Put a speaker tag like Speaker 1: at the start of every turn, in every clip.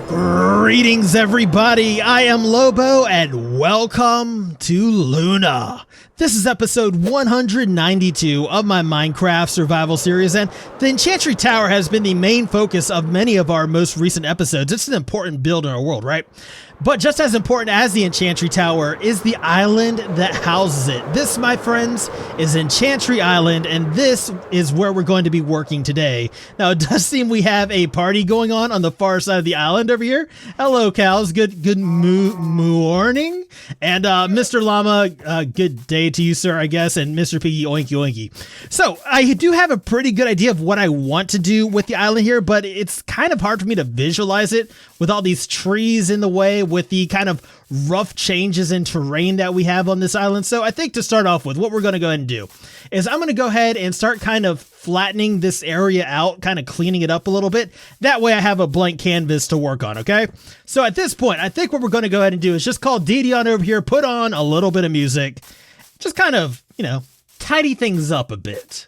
Speaker 1: Greetings everybody, I am Lobo and welcome to Luna. This is episode 192 of my Minecraft survival series, and the Enchantry Tower has been the main focus of many of our most recent episodes. It's an important build in our world, right? But just as important as the Enchantry Tower is the island that houses it. This, my friends, is Enchantry Island, and this is where we're going to be working today. Now, it does seem we have a party going on the far side of the island over here. Hello, cows. Good morning. And Mr. Llama, good day to you, sir, I guess, and Mr. Piggy, oinky oinky. So, I do have a pretty good idea of what I want to do with the island here, but it's kind of hard for me to visualize it with all these trees in the way, with the kind of rough changes in terrain that we have on this island. So I think to start off with, what we're going to go ahead and do is I'm going to go ahead and start kind of flattening this area out, kind of cleaning it up a little bit. That way I have a blank canvas to work on, okay? So at this point, I think what we're going to go ahead and do is just call Dee on over here, put on a little bit of music, just kind of, you know, tidy things up a bit.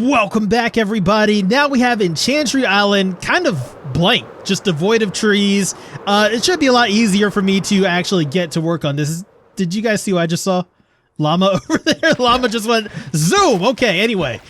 Speaker 1: Welcome back, everybody. Now we have Enchantry Island kind of blank, just devoid of trees. It should be a lot easier for me to actually get to work on this. Did you guys see what I just saw? Llama over there. Llama just went zoom. Okay, anyway.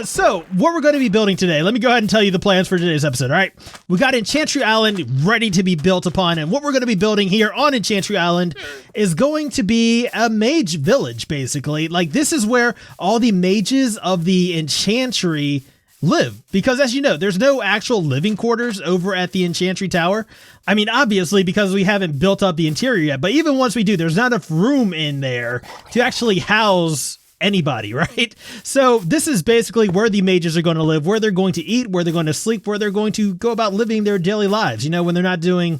Speaker 1: So what we're going to be building today, let me go ahead and tell you the plans for today's episode, all right? We got Enchantry Island ready to be built upon, and what we're going to be building here on Enchantry Island is going to be a mage village, basically. Like, this is where all the mages of the Enchantry live, because as you know, there's no actual living quarters over at the Enchantry Tower. I mean, obviously, because we haven't built up the interior yet, but even once we do, there's not enough room in there to actually house anybody, right? So this is basically where the mages are going to live, where they're going to eat, where they're going to sleep, where they're going to go about living their daily lives, you know, when they're not doing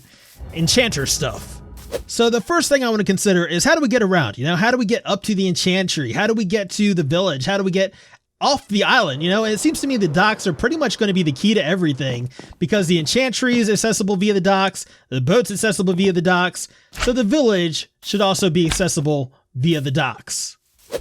Speaker 1: enchanter stuff. So the first thing I want to consider is, how do we get around? You know, how do we get up to the Enchantry? How do we get to the village? How do we get off the island? You know, it seems to me the docks are pretty much going to be the key to everything, because the Enchantry is accessible via the docks, the boat's accessible via the docks, so the village should also be accessible via the docks.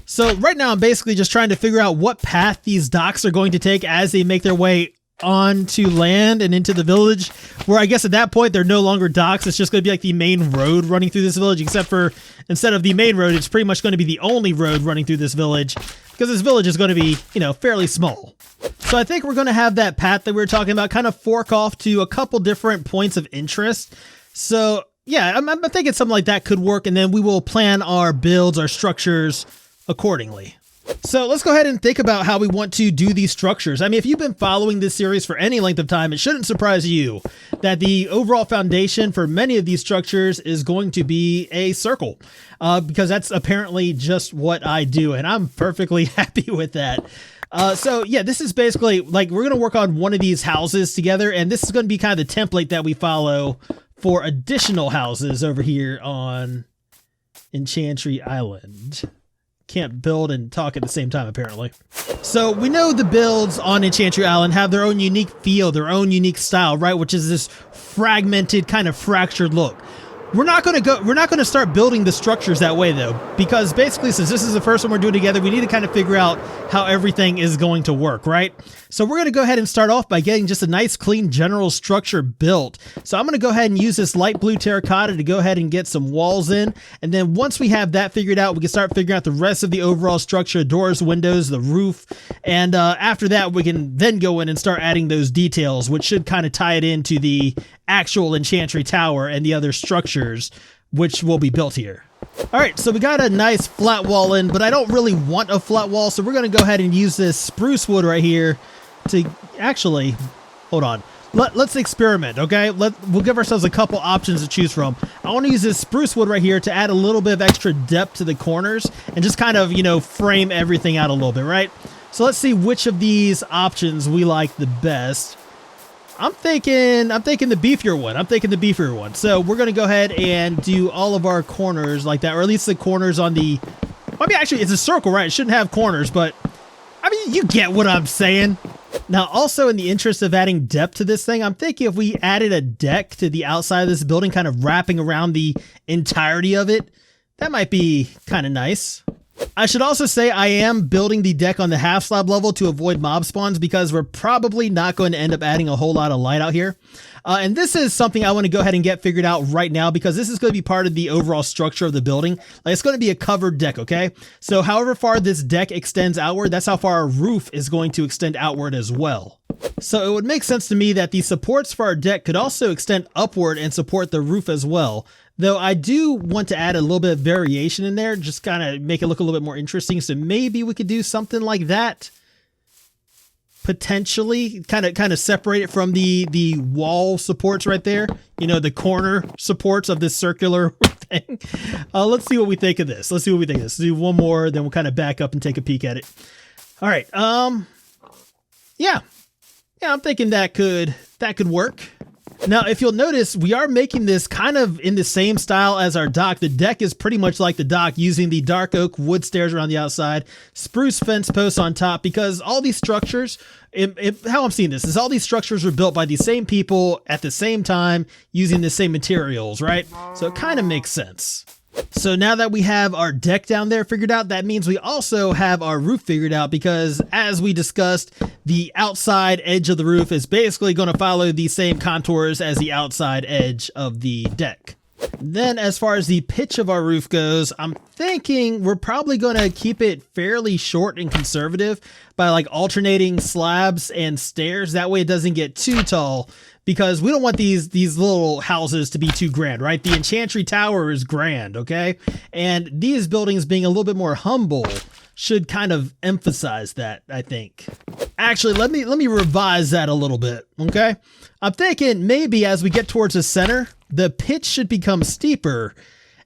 Speaker 1: So right now I'm basically just trying to figure out what path these docks are going to take as they make their way onto land and into the village, where I guess at that point they're no longer docks. It's just going to be like the main road running through this village, except for instead of the main road, it's pretty much going to be the only road running through this village, because this village is going to be, you know, fairly small. So I think we're going to have that path that we were talking about kind of fork off to a couple different points of interest. So yeah, I'm thinking something like that could work, and then we will plan our builds, our structures accordingly. So let's go ahead and think about how we want to do these structures. I mean, if you've been following this series for any length of time, it shouldn't surprise you that the overall foundation for many of these structures is going to be a circle, because that's apparently just what I do, and I'm perfectly happy with that. So yeah, this is basically like we're going to work on one of these houses together, and this is going to be kind of the template that we follow for additional houses over here on Enchantry Island. Can't build and talk at the same time, apparently. So we know the builds on Enchantry Island have their own unique feel, their own unique style, right? Which is this fragmented, kind of fractured look. We're not going to start building the structures that way, though, because basically, since this is the first one we're doing together, we need to kind of figure out how everything is going to work, right? So we're going to go ahead and start off by getting just a nice, clean, general structure built. So I'm going to go ahead and use this light blue terracotta to go ahead and get some walls in. And then once we have that figured out, we can start figuring out the rest of the overall structure, doors, windows, the roof. And after that, we can then go in and start adding those details, which should kind of tie it into the actual Enchantry Tower and the other structures which will be built here. All right, so we got a nice flat wall in, but I don't really want a flat wall, so we're going to go ahead and use this spruce wood right here to actually, hold on. Let's experiment, okay? We'll give ourselves a couple options to choose from. I want to use this spruce wood right here to add a little bit of extra depth to the corners and just kind of, you know, frame everything out a little bit, right? So let's see which of these options we like the best. I'm thinking the beefier one. So we're going to go ahead and do all of our corners like that, or at least the corners on the, I mean, actually it's a circle, right? It shouldn't have corners, but I mean, you get what I'm saying. Now, also in the interest of adding depth to this thing, I'm thinking if we added a deck to the outside of this building, kind of wrapping around the entirety of it, that might be kind of nice. I should also say I am building the deck on the half slab level to avoid mob spawns because we're probably not going to end up adding a whole lot of light out here. And this is something I want to go ahead and get figured out right now because this is going to be part of the overall structure of the building. Like, it's going to be a covered deck, okay? So however far this deck extends outward, that's how far our roof is going to extend outward as well. So it would make sense to me that the supports for our deck could also extend upward and support the roof as well. Though I do want to add a little bit of variation in there, just kind of make it look a little bit more interesting. So maybe we could do something like that. Potentially kind of separate it from the wall supports right there. You know, the corner supports of this circular thing. Let's see what we think of this. Let's do one more, then we'll kind of back up and take a peek at it. All right. Yeah, I'm thinking that could work. Now, if you'll notice, we are making this kind of in the same style as our dock. The deck is pretty much like the dock, using the dark oak wood stairs around the outside, spruce fence posts on top, because all these structures, how I'm seeing this is all these structures were built by the same people at the same time using the same materials, right? So it kind of makes sense. So now that we have our deck down there figured out, that means we also have our roof figured out because, as we discussed, the outside edge of the roof is basically going to follow the same contours as the outside edge of the deck. Then as far as the pitch of our roof goes, I'm thinking we're probably going to keep it fairly short and conservative by like alternating slabs and stairs. That way it doesn't get too tall, because we don't want these little houses to be too grand, right? The Enchantry Tower is grand, okay? And these buildings being a little bit more humble should kind of emphasize that, I think. Actually, let me revise that a little bit, okay? I'm thinking maybe as we get towards the center, the pitch should become steeper,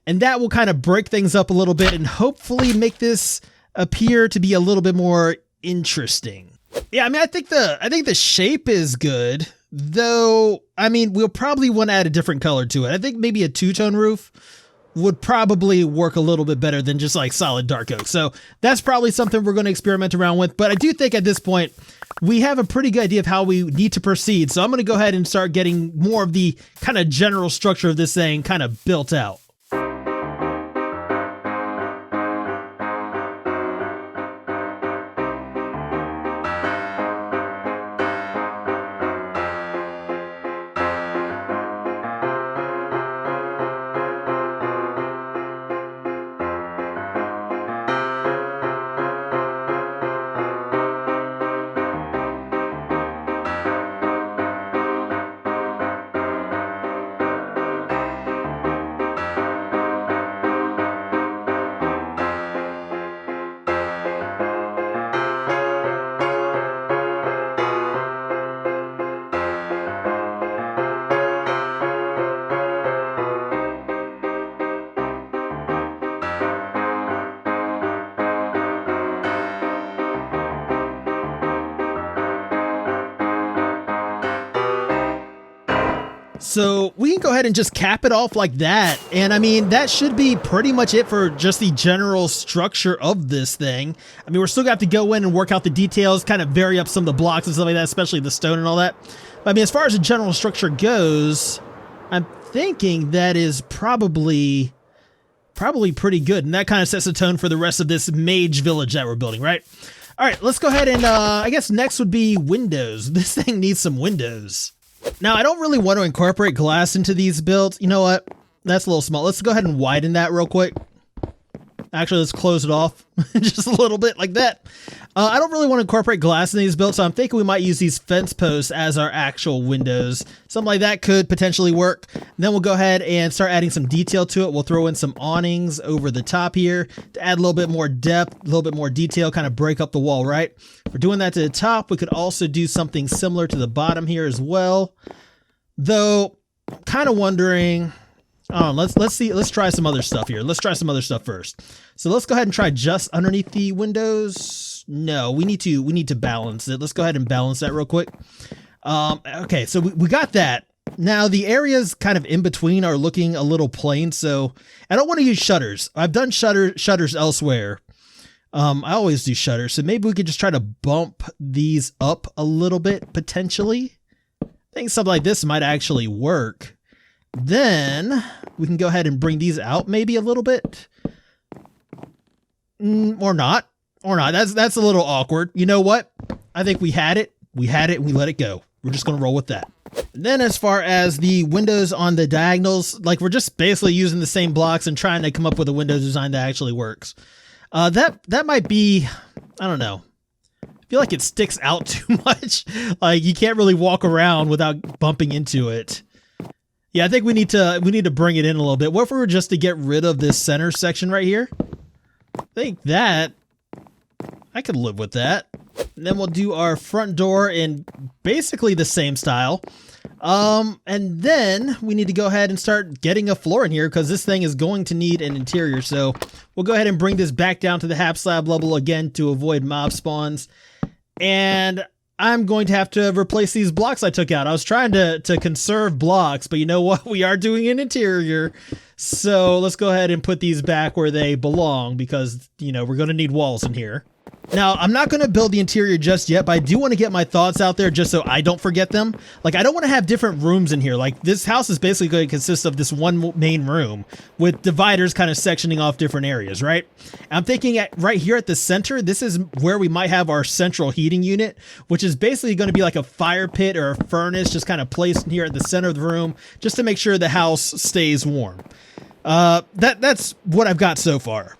Speaker 1: and that will kind of break things up a little bit and hopefully make this appear to be a little bit more interesting. Yeah, I mean, I think the shape is good, though. I mean, we'll probably want to add a different color to it. I think maybe a two-tone roof would probably work a little bit better than just like solid dark oak. So that's probably something we're going to experiment around with. But I do think at this point, we have a pretty good idea of how we need to proceed. So I'm going to go ahead and start getting more of the kind of general structure of this thing kind of built out. So we can go ahead and just cap it off like that. And I mean, that should be pretty much it for just the general structure of this thing. I mean, we're still gonna have to go in and work out the details, kind of vary up some of the blocks and stuff like that, especially the stone and all that. But I mean, as far as the general structure goes, I'm thinking that is probably pretty good. And that kind of sets the tone for the rest of this mage village that we're building, right? All right, let's go ahead and I guess next would be windows. This thing needs some windows. Now, I don't really want to incorporate glass into these builds. You know what? That's a little small. Let's go ahead and widen that real quick. Actually, let's close it off just a little bit like that. I don't really want to incorporate glass in these builds, so I'm thinking we might use these fence posts as our actual windows. Something like that could potentially work. And then we'll go ahead and start adding some detail to it. We'll throw in some awnings over the top here to add a little bit more depth, a little bit more detail, kind of break up the wall, right? If we're doing that to the top, we could also do something similar to the bottom here as well. Though, I'm kind of wondering... Oh, let's see. Let's try some other stuff here. Let's try some other stuff first. So let's go ahead and try just underneath the windows. No, we need to balance it. Let's go ahead and balance that real quick. Okay, so we got that. Now the areas kind of in between are looking a little plain. So I don't want to use shutters. I've done shutters elsewhere. I always do shutters. So maybe we could just try to bump these up a little bit potentially. I think something like this might actually work. Then we can go ahead and bring these out maybe a little bit. Or not. That's a little awkward. You know what? I think we had it. We let it go. We're just going to roll with that. And then as far as the windows on the diagonals, like we're just basically using the same blocks and trying to come up with a window design that actually works. That might be, I don't know. I feel like it sticks out too much. Like you can't really walk around without bumping into it. Yeah, I think we need to bring it in a little bit. What if we were just to get rid of this center section right here? I think that I could live with that. And then we'll do our front door in basically the same style. And then we need to go ahead and start getting a floor in here because this thing is going to need an interior. So we'll go ahead and bring this back down to the half slab level again to avoid mob spawns. And I'm going to have to replace these blocks I took out. I was trying to conserve blocks, but you know what? We are doing an interior. So let's go ahead and put these back where they belong because, you know, we're going to need walls in here. Now, I'm not going to build the interior just yet, but I do want to get my thoughts out there just so I don't forget them. Like, I don't want to have different rooms in here. Like, this house is basically going to consist of this one main room with dividers kind of sectioning off different areas, right? I'm thinking right here at the center, this is where we might have our central heating unit, which is basically going to be like a fire pit or a furnace just kind of placed here at the center of the room just to make sure the house stays warm. That's what I've got so far.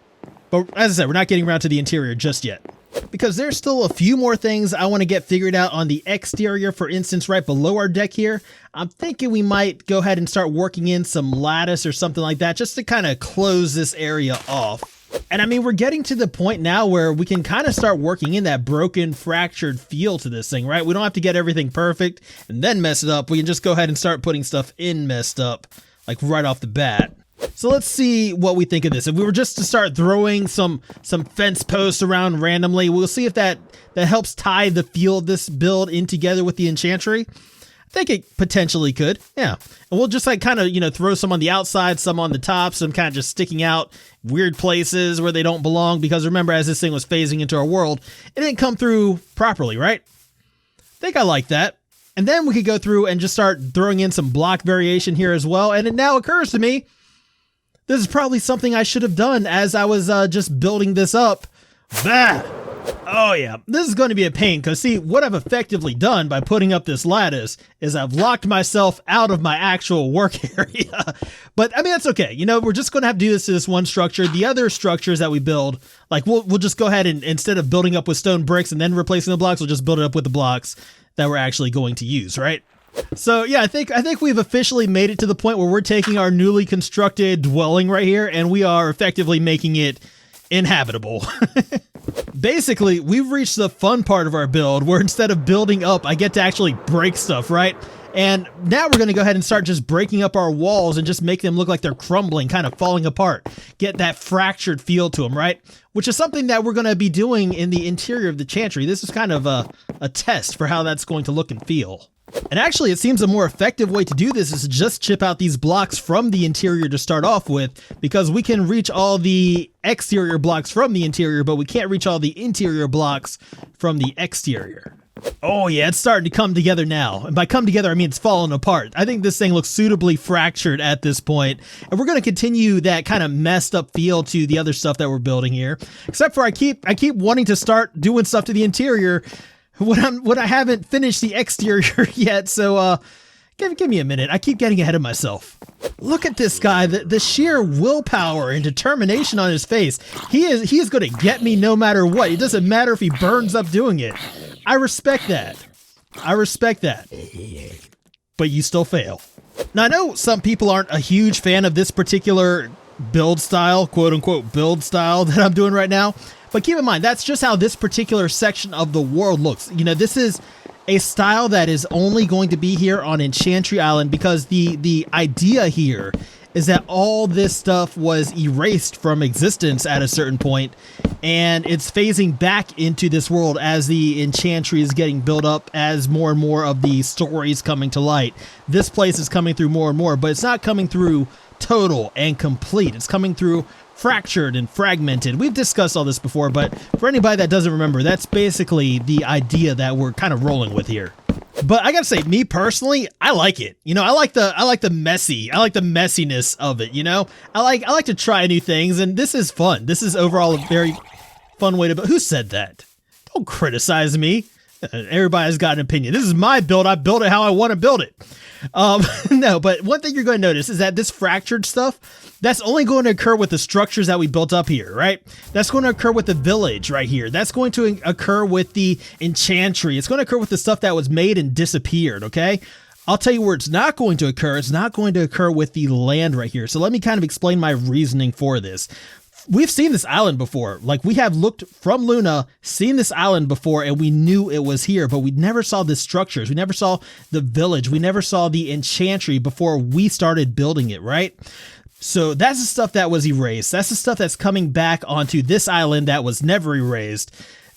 Speaker 1: But as I said, we're not getting around to the interior just yet. Because there's still a few more things I want to get figured out on the exterior. For instance, right below our deck here, I'm thinking we might go ahead and start working in some lattice or something like that just to kind of close this area off. And I mean, we're getting to the point now where we can kind of start working in that broken, fractured feel to this thing, right? We don't have to get everything perfect and then mess it up. We can just go ahead and start putting stuff in messed up, like right off the bat. So let's see what we think of this. If we were just to start throwing some fence posts around randomly, we'll see if that helps tie the feel of this build in together with the Enchantry. I think it potentially could, yeah. And we'll just like kind of, you know, throw some on the outside, some on the top, some kind of just sticking out weird places where they don't belong. Because remember, as this thing was phasing into our world, it didn't come through properly, right? I think I like that. And then we could go through and just start throwing in some block variation here as well. And it now occurs to me, this is probably something I should have done as I was just building this up. Bah! Oh yeah, this is going to be a pain because see, what I've effectively done by putting up this lattice is I've locked myself out of my actual work area. But I mean, that's okay. You know, we're just going to have to do this to this one structure. The other structures that we build, like we'll just go ahead and instead of building up with stone bricks and then replacing the blocks, we'll just build it up with the blocks that we're actually going to use, right? So yeah, I think we've officially made it to the point where we're taking our newly constructed dwelling right here and we are effectively making it inhabitable. Basically, we've reached the fun part of our build where instead of building up, I get to actually break stuff, right? And now we're going to go ahead and start just breaking up our walls and just make them look like they're crumbling, kind of falling apart. Get that fractured feel to them, right? Which is something that we're going to be doing in the interior of the Chantry. This is kind of a test for how that's going to look and feel. And actually, it seems a more effective way to do this is to just chip out these blocks from the interior to start off with, because we can reach all the exterior blocks from the interior, but we can't reach all the interior blocks from the exterior. Oh yeah, it's starting to come together now. And by come together, I mean it's falling apart. I think this thing looks suitably fractured at this point. And we're going to continue that kind of messed up feel to the other stuff that we're building here. Except for I keep wanting to start doing stuff to the interior when I haven't finished the exterior yet. So give me a minute. I keep getting ahead of myself. Look at this guy, the sheer willpower and determination on his face. He is going to get me no matter what. It doesn't matter if he burns up doing it. I respect that. But you still fail. Now, I know some people aren't a huge fan of this particular build style, quote unquote build style that I'm doing right now. But keep in mind, that's just how this particular section of the world looks. You know, this is a style that is only going to be here on Enchantry Island because the idea here is that all this stuff was erased from existence at a certain point, and it's phasing back into this world as the Enchantry is getting built up, as more and more of the stories coming to light. This place is coming through more and more, but it's not coming through total and complete. It's coming through fractured and fragmented. We've discussed all this before, but for anybody that doesn't remember, that's basically the idea that we're kind of rolling with here. But I gotta say, me personally, I like it. You know, I like the messiness of it. You know, I like to try new things, and this is fun. This is overall a very fun way to. But who said that? Don't criticize me. Everybody's got an opinion. This is my build. I built it how I want to build it. No, but one thing you're going to notice is that this fractured stuff, that's only going to occur with the structures that we built up here, right? That's going to occur with the village right here. That's going to occur with the Enchantry. It's going to occur with the stuff that was made and disappeared, okay? I'll tell you where it's not going to occur. It's not going to occur with the land right here. So let me kind of explain my reasoning for this. We've seen this island before. Like, we have looked from Luna, seen this island before, and we knew it was here, but we never saw the structures. We never saw the village. We never saw the Enchantry before we started building it, right? So that's the stuff that was erased. That's the stuff that's coming back onto this island that was never erased.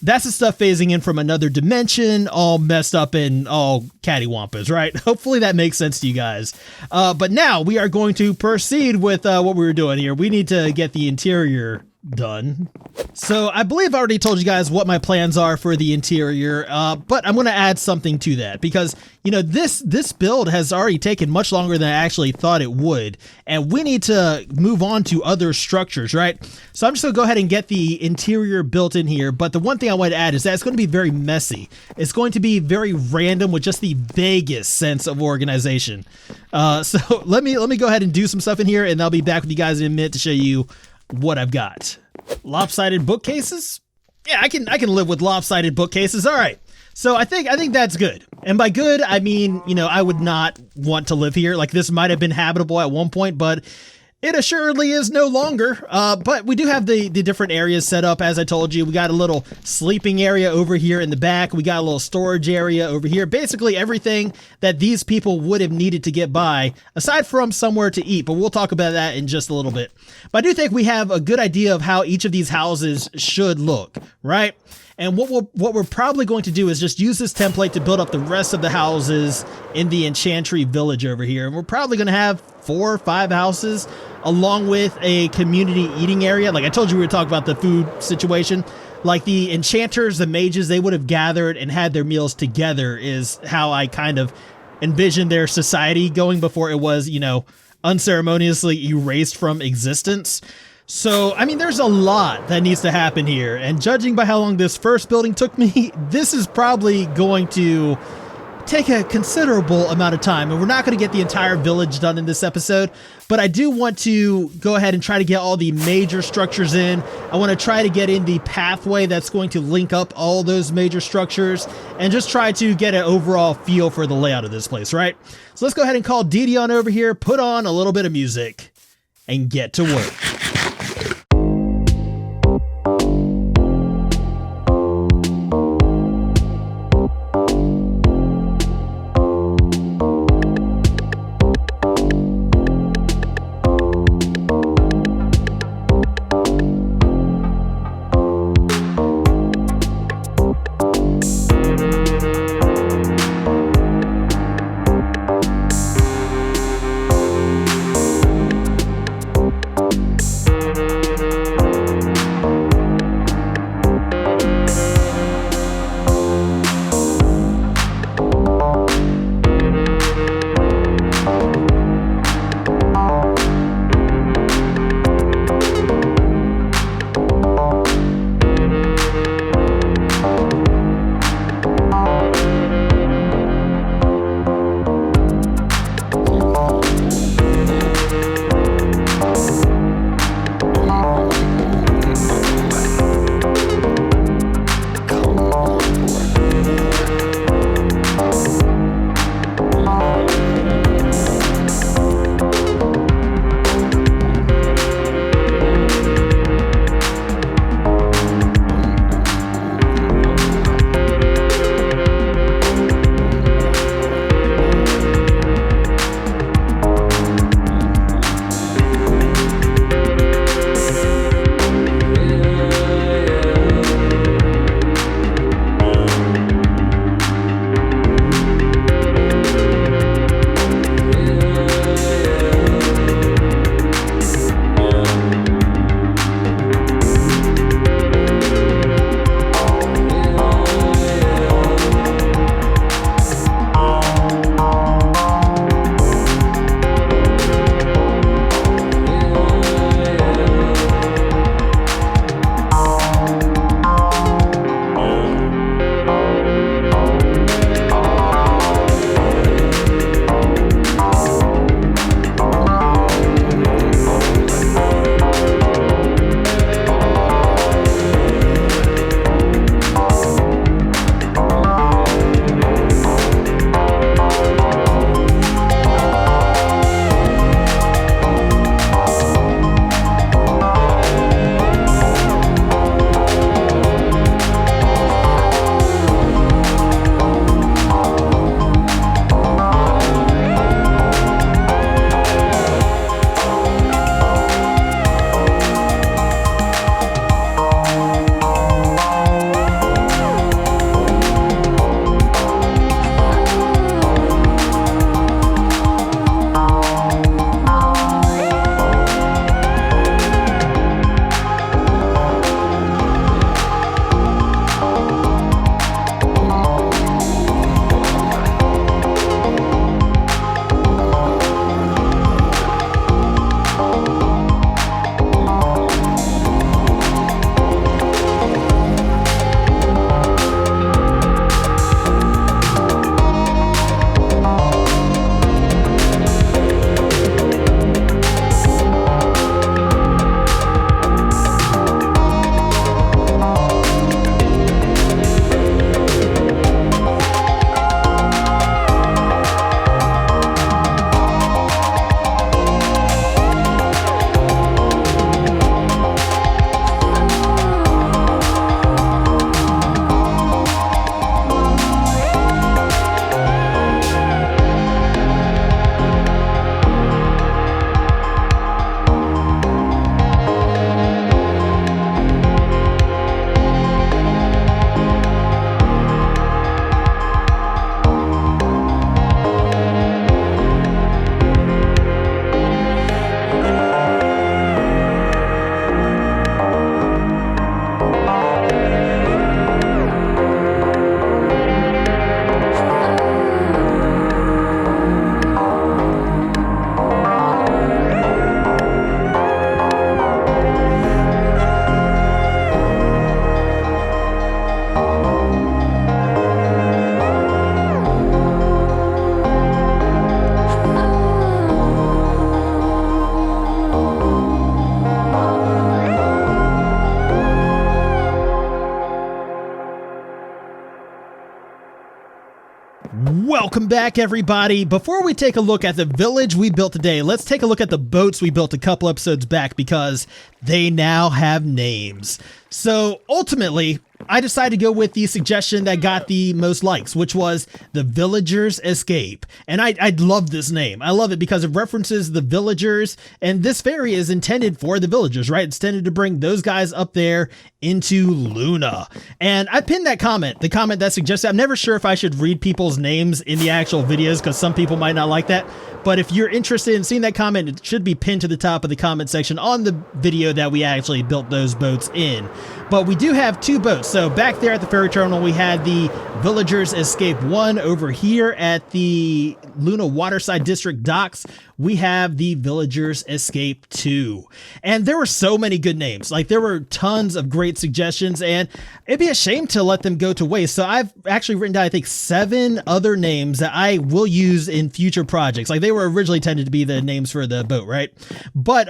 Speaker 1: That's the stuff phasing in from another dimension, all messed up and all cattywampus, right? Hopefully that makes sense to you guys. But now we are going to proceed with what we were doing here. We need to get the interior done. So I believe I already told you guys what my plans are for the interior, but I'm going to add something to that because, you know, this build has already taken much longer than I actually thought it would, and we need to move on to other structures, right? So I'm just going to go ahead and get the interior built in here, but the one thing I want to add is that it's going to be very messy. It's going to be very random with just the vaguest sense of organization. So let me go ahead and do some stuff in here, and I'll be back with you guys in a minute to show you what I've got. Lopsided bookcases? Yeah, I can live with lopsided bookcases. All right. So I think that's good. And by good, I mean, you know, I would not want to live here. Like, this might have been habitable at one point, but it assuredly is no longer. But we do have the different areas set up. As I told you, we got a little sleeping area over here in the back. We got a little storage area over here. Basically everything that these people would have needed to get by, aside from somewhere to eat. But we'll talk about that in just a little bit. But I do think we have a good idea of how each of these houses should look, right? And what we're probably going to do is just use this template to build up the rest of the houses in the Enchantry village over here. And we're probably going to have 4 or 5 houses along with a community eating area. Like I told you, we were talking about the food situation. Like the enchanters, the mages, they would have gathered and had their meals together is how I kind of envisioned their society going before it was, you know, unceremoniously erased from existence. So, I mean, there's a lot that needs to happen here, and judging by how long this first building took me, this is probably going to take a considerable amount of time, and we're not going to get the entire village done in this episode, but I do want to go ahead and try to get all the major structures in. I want to try to get in the pathway that's going to link up all those major structures, and just try to get an overall feel for the layout of this place, right? So let's go ahead and call Dee Dee on over here, put on a little bit of music, and get to work. Welcome back, everybody. Before we take a look at the village we built today, let's take a look at the boats we built a couple episodes back because they now have names. So ultimately, I decided to go with the suggestion that got the most likes, which was the Villagers Escape. And I love this name. I love it because it references the villagers, and this ferry is intended for the villagers, right? It's intended to bring those guys up there into Luna. And I pinned that comment, the comment that suggested. I'm never sure if I should read people's names in the actual videos because some people might not like that. But if you're interested in seeing that comment, it should be pinned to the top of the comment section on the video that we actually built those boats in. But we do have two boats. So back there at the ferry terminal, we had the Villagers Escape 1. Over here at the Luna Waterside District docks, we have the Villagers Escape 2. And there were so many good names. Like, there were tons of great suggestions, and it'd be a shame to let them go to waste. So I've actually written down, I think, 7 other names that I will use in future projects. Like, they were originally intended to be the names for the boat, right? But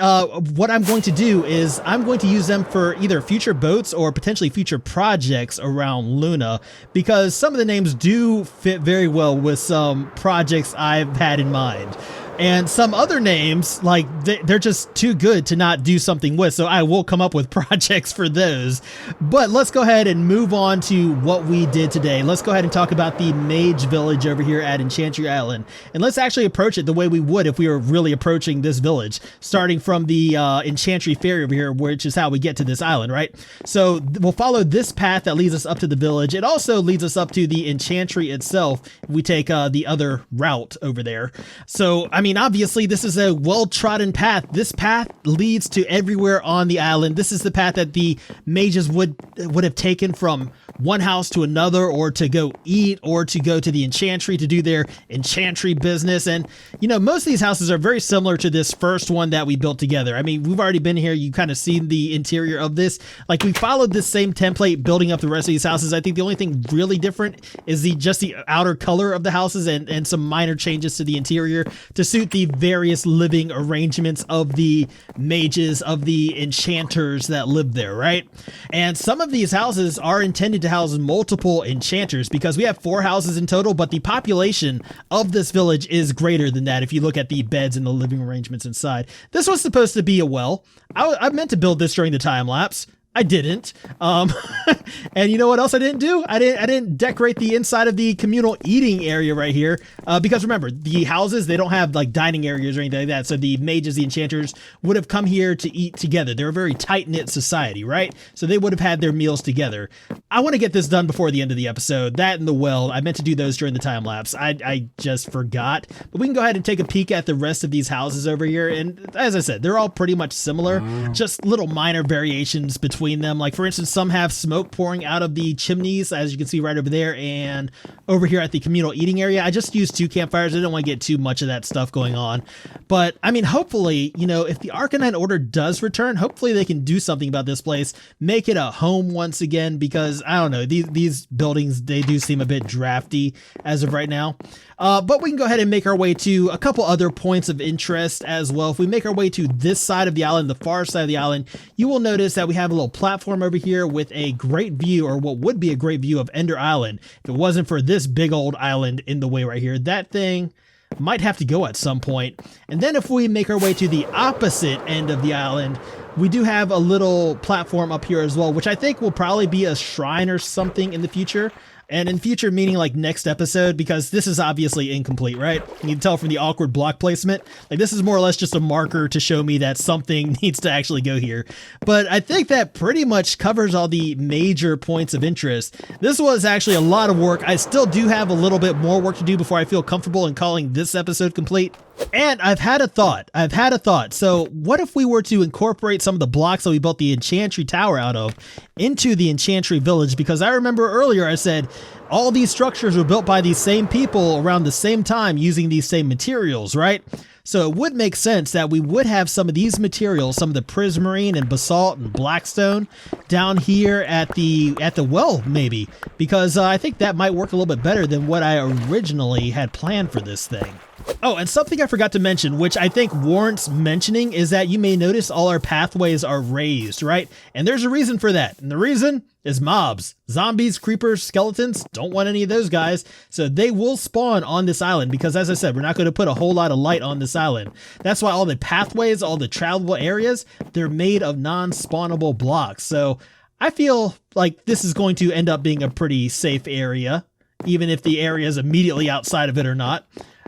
Speaker 1: what I'm going to do is I'm going to use them for either future boats or potentially future projects around Luna, because some of the names do fit very well with some projects I've had in mind. And some other names, like, they're just too good to not do something with, so I will come up with projects for those. But let's go ahead and move on to what we did today. Let's go ahead and talk about the Mage village over here at Enchantry Island. And let's actually approach it the way we would if we were really approaching this village, starting from the Enchantry Ferry over here, which is how we get to this island, right? So we'll follow this path that leads us up to the village. It also leads us up to the Enchantry itself. We take the other route over there. So, I mean, obviously this is a well-trodden path. This path leads to everywhere on the island. This is the path that the mages would have taken from one house to another, or to go eat, or to go to the enchantry to do their enchantry business. And, you know, most of these houses are very similar to this first one that we built together. I mean, we've already been here. You kind of seen the interior of this. Like, we followed this same template building up the rest of these houses. I think the only thing really different is just the outer color of the houses and some minor changes to the interior to suit the various living arrangements of the mages, of the enchanters that live there, right? And some of these houses are intended to house multiple enchanters, because we have 4 houses in total, but the population of this village is greater than that if you look at the beds and the living arrangements inside. This was supposed to be a well. I meant to build this during the time lapse. I didn't. And you know what else I didn't do? I didn't decorate the inside of the communal eating area right here. Because remember, the houses, they don't have like dining areas or anything like that. So the mages, the enchanters would have come here to eat together. They're a very tight-knit society, right? So they would have had their meals together. I want to get this done before the end of the episode. That and the well, I meant to do those during the time lapse. I just forgot. But we can go ahead and take a peek at the rest of these houses over here. And as I said, they're all pretty much similar, just little minor variations between them. Like, for instance, some have smoke pouring out of the chimneys, as you can see right over there, and over here at the communal eating area. I just used 2 campfires. I don't want to get too much of that stuff going on. But I mean, hopefully, you know, if the Arcanine Order does return, hopefully they can do something about this place, make it a home once again, because I don't know, these buildings, they do seem a bit drafty as of right now. But we can go ahead and make our way to a couple other points of interest as well. If we make our way to this side of the island, the far side of the island, you will notice that we have a little platform over here with a great view, or what would be a great view, of Ender Island. If it wasn't for this big old island in the way right here, that thing might have to go at some point. And then if we make our way to the opposite end of the island, we do have a little platform up here as well, which I think will probably be a shrine or something in the future. And in future, meaning like next episode, because this is obviously incomplete, right? You can tell from the awkward block placement. Like, this is more or less just a marker to show me that something needs to actually go here. But I think that pretty much covers all the major points of interest. This was actually a lot of work. I still do have a little bit more work to do before I feel comfortable in calling this episode complete. And I've had a thought. So what if we were to incorporate some of the blocks that we built the Enchantry Tower out of into the Enchantry Village? Because I remember earlier I said all these structures were built by these same people around the same time using these same materials, right? So it would make sense that we would have some of these materials, some of the prismarine and basalt and blackstone, down here at the well, maybe, because I think that might work a little bit better than what I originally had planned for this thing. Oh, and something I forgot to mention, which I think warrants mentioning, is that you may notice all our pathways are raised, right? And there's a reason for that. And the reason is mobs. Zombies, creepers, skeletons, don't want any of those guys. So they will spawn on this island because, as I said, we're not going to put a whole lot of light on this island. That's why all the pathways, all the travelable areas, they're made of non-spawnable blocks. So I feel like this is going to end up being a pretty safe area, even if the area is immediately outside of it or not.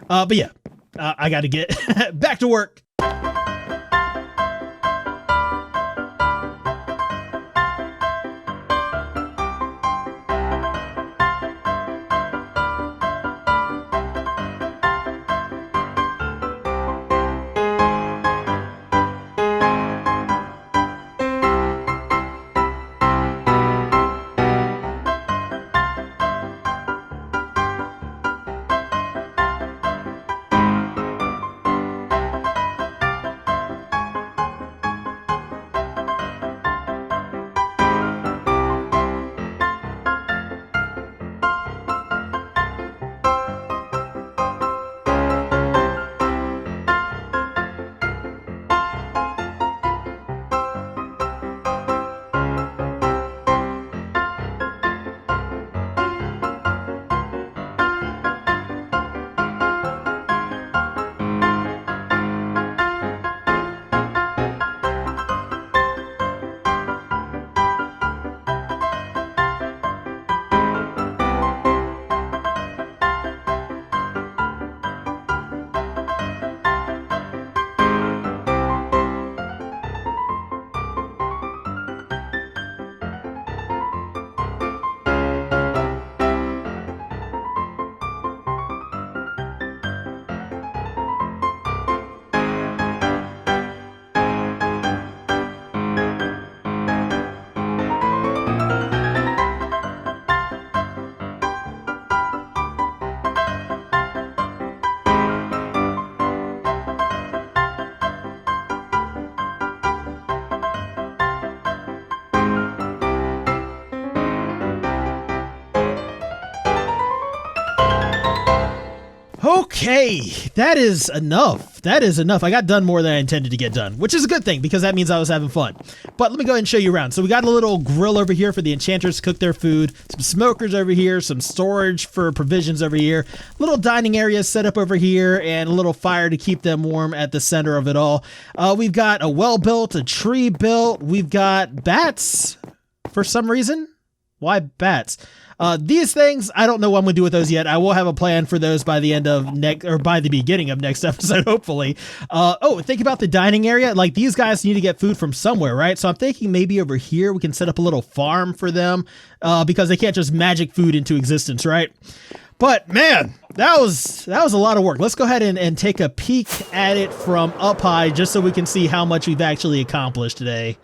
Speaker 1: But yeah, I got to get back to work. Okay, that is enough. That is enough. I got done more than I intended to get done, which is a good thing because that means I was having fun. But let me go ahead and show you around. So we got a little grill over here for the enchanters to cook their food, some smokers over here, some storage for provisions over here, little dining areas set up over here, and a little fire to keep them warm at the center of it all. We've got a well built, a tree built. We've got bats for some reason. Why bats? These things, I don't know what I'm going to do with those yet. I will have a plan for those by the end of next, or by the beginning of next episode, hopefully. Oh, think about the dining area. Like, these guys need to get food from somewhere, right? So I'm thinking maybe over here we can set up a little farm for them, because they can't just magic food into existence, right? But man, that was a lot of work. Let's go ahead and take a peek at it from up high just so we can see how much we've actually accomplished today.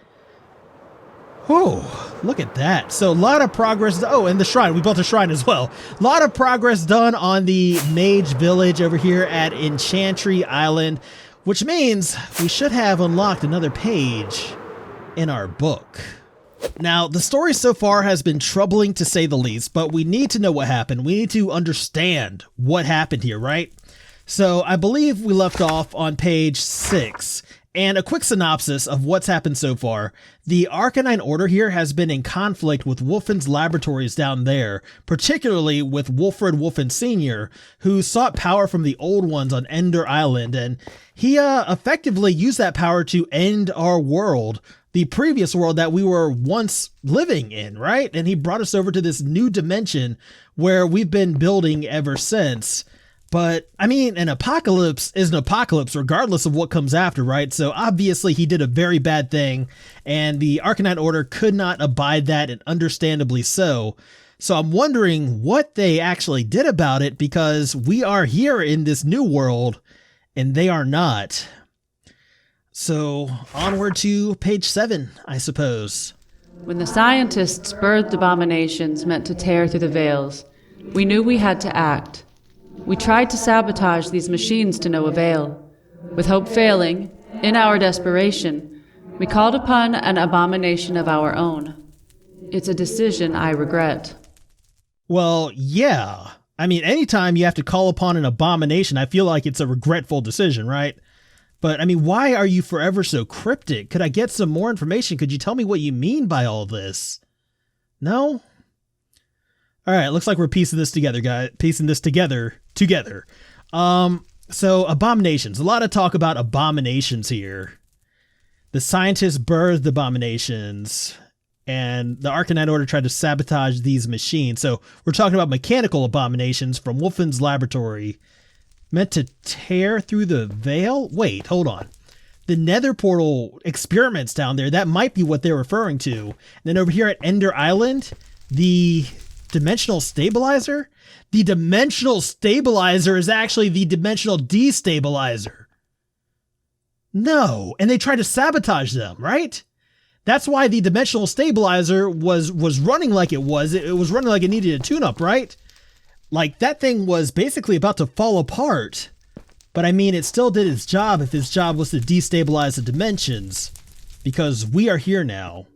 Speaker 1: Oh, look at that. So a lot of progress. Oh, and the shrine. We built a shrine as well. A lot of progress done on the Mage village over here at Enchantry Island, which means we should have unlocked another page in our book. Now, the story so far has been troubling to say the least, but we need to know what happened. We need to understand what happened here, right? So I believe we left off on page 6. And a quick synopsis of what's happened so far. The Arcanine Order here has been in conflict with Wolfen's laboratories down there, particularly with Wolfred Wolfen Sr., who sought power from the Old Ones on Ender Island, and he effectively used that power to end our world, the previous world that we were once living in, right? And he brought us over to this new dimension where we've been building ever since. But, I mean, an apocalypse is an apocalypse regardless of what comes after, right? So obviously he did a very bad thing, and the Arcanine Order could not abide that, and understandably so. So I'm wondering what they actually did about it, because we are here in this new world, and they are not. So onward to page 7, I suppose.
Speaker 2: When the scientists birthed abominations meant to tear through the veils, we knew we had to act. We tried to sabotage these machines to no avail. With hope failing, in our desperation, we called upon an abomination of our own. It's a decision I regret.
Speaker 1: Well, yeah. I mean, anytime you have to call upon an abomination, I feel like it's a regretful decision, right? But, I mean, why are you forever so cryptic? Could I get some more information? Could you tell me what you mean by all this? No? All right, looks like we're piecing this together, guys. Piecing this together. So abominations. A lot of talk about abominations here. The scientists birthed abominations, and the Arcanine Order tried to sabotage these machines. So we're talking about mechanical abominations from Wolfen's laboratory, meant to tear through the veil. Wait, hold on. The Nether portal experiments down there, that might be what they're referring to. And then over here at Ender Island, the dimensional stabilizer? The dimensional stabilizer is actually the dimensional destabilizer. No, and they tried to sabotage them, right? That's why the dimensional stabilizer was running like it was. It was running like it needed a tune-up, right? Like, that thing was basically about to fall apart. But I mean, it still did its job if its job was to destabilize the dimensions. Because we are here now.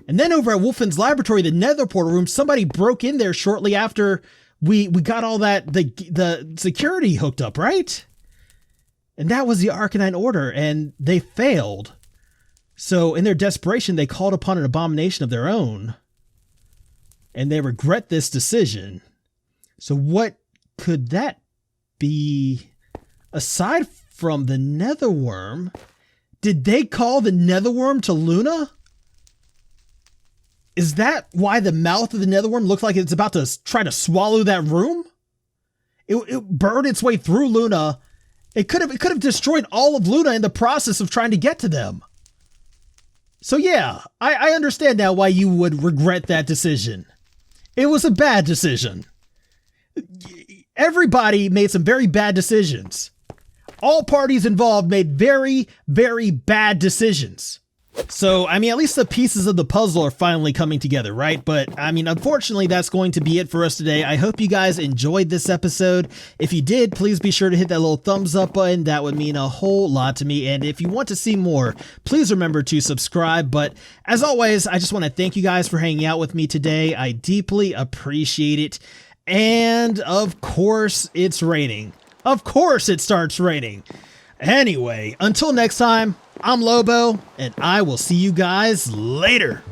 Speaker 1: And then over at Wolfen's laboratory, the Nether portal room, somebody broke in there shortly after we got all that, the security hooked up, right? And that was the Arcanine Order, and they failed. So in their desperation, they called upon an abomination of their own. And they regret this decision. So what could that be? Aside from the Netherworm, did they call the Netherworm to Luna? Is that why the mouth of the Netherworm looked like it's about to try to swallow that room? It burned its way through Luna. It could have destroyed all of Luna in the process of trying to get to them. So yeah, I understand now why you would regret that decision. It was a bad decision. Everybody made some very bad decisions. All parties involved made very, very bad decisions. So, I mean, at least the pieces of the puzzle are finally coming together, right? But, I mean, unfortunately, that's going to be it for us today. I hope you guys enjoyed this episode. If you did, please be sure to hit that little thumbs up button. That would mean a whole lot to me. And if you want to see more, please remember to subscribe. But as always, I just want to thank you guys for hanging out with me today. I deeply appreciate it. And, of course, it's raining. Of course it starts raining. Anyway, until next time, I'm Lobo, and I will see you guys later.